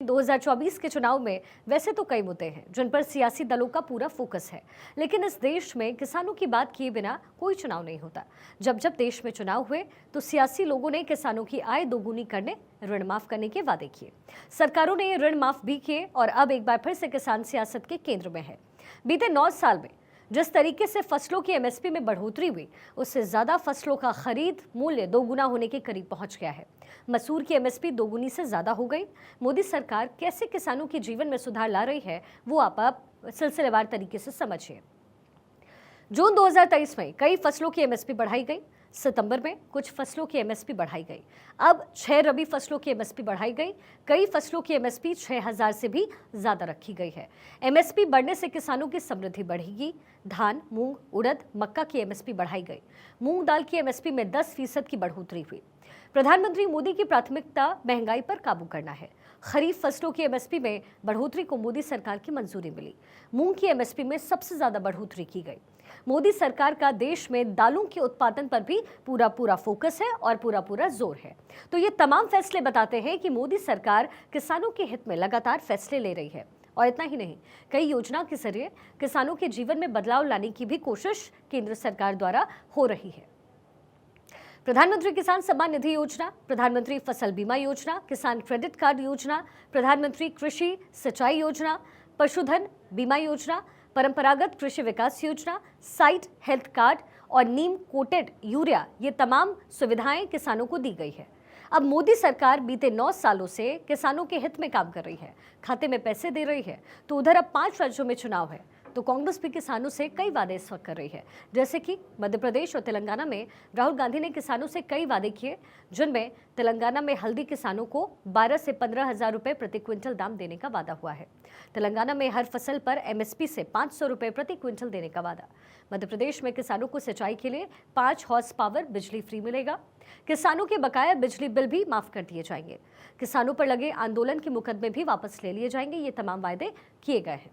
2024 के चुनाव में वैसे तो कई मुद्दे हैं जिन पर सियासी दलों का पूरा फोकस है, लेकिन इस देश में किसानों की बात किए बिना कोई चुनाव नहीं होता। जब जब देश में चुनाव हुए तो सियासी लोगों ने किसानों की आय दोगुनी करने, ऋण माफ करने के वादे किए। सरकारों ने ऋण माफ भी किए और अब एक बार फिर से किसान सियासत के केंद्र में है। बीते 9 साल में जिस तरीके से फसलों की एमएसपी में बढ़ोतरी हुई, उससे ज्यादा फसलों का खरीद मूल्य दोगुना होने के करीब पहुंच गया है। मसूर की एमएसपी दोगुनी से ज्यादा हो गई। मोदी सरकार कैसे किसानों के जीवन में सुधार ला रही है, वो आप सिलसिलेवार तरीके से समझिए। जून 2023 में कई फसलों की एमएसपी बढ़ाई गई। सितंबर में कुछ फसलों की एमएसपी बढ़ाई गई। अब 6 रबी फसलों की एमएसपी बढ़ाई गई। कई फसलों की एमएसपी 6000 से भी ज्यादा रखी गई है। एमएसपी बढ़ने से किसानों की समृद्धि बढ़ेगी। धान, मूंग, उड़द, मक्का की एमएसपी बढ़ाई गई। मूंग दाल की एमएसपी में 10% की बढ़ोतरी हुई। प्रधानमंत्री मोदी की प्राथमिकता महंगाई पर काबू करना है। खरीफ फसलों की एमएसपी में बढ़ोतरी को मोदी सरकार की मंजूरी मिली। मूंग की एमएसपी में सबसे ज्यादा बढ़ोतरी की गई। मोदी सरकार का देश में दालों के उत्पादन पर भी पूरा फोकस है और पूरा जोर है। तो ये तमाम फैसले बताते हैं कि मोदी सरकार किसानों के हित में लगातार फैसले ले रही है। और इतना ही नहीं, कई योजना के जरिए किसानों के जीवन में बदलाव लाने की भी कोशिश केंद्र सरकार द्वारा हो रही है। प्रधानमंत्री किसान सम्मान निधि योजना, प्रधानमंत्री फसल बीमा योजना, किसान क्रेडिट कार्ड योजना, प्रधानमंत्री कृषि सिंचाई योजना, पशुधन बीमा योजना, परंपरागत कृषि विकास योजना, साइट हेल्थ कार्ड और नीम कोटेड यूरिया, ये तमाम सुविधाएं किसानों को दी गई है। अब मोदी सरकार बीते 9 सालों से किसानों के हित में काम कर रही है, खाते में पैसे दे रही है। तो उधर अब 5 राज्यों में चुनाव है, तो कांग्रेस भी किसानों से कई वादे इस वक्त कर रही है। जैसे कि मध्य प्रदेश और तेलंगाना में राहुल गांधी ने किसानों से कई वादे किए, जिनमें तेलंगाना में हल्दी किसानों को 12 से 15 हजार रुपए प्रति क्विंटल दाम देने का वादा हुआ है। तेलंगाना में हर फसल पर एमएसपी से 500 रुपए प्रति क्विंटल देने का वादा। मध्य प्रदेश में किसानों को सिंचाई के लिए 5 हॉर्स पावर बिजली फ्री मिलेगा। किसानों के बकाया बिजली बिल भी माफ कर दिए जाएंगे। किसानों पर लगे आंदोलन के मुकदमे भी वापस ले लिए जाएंगे। ये तमाम वायदे किए गए हैं।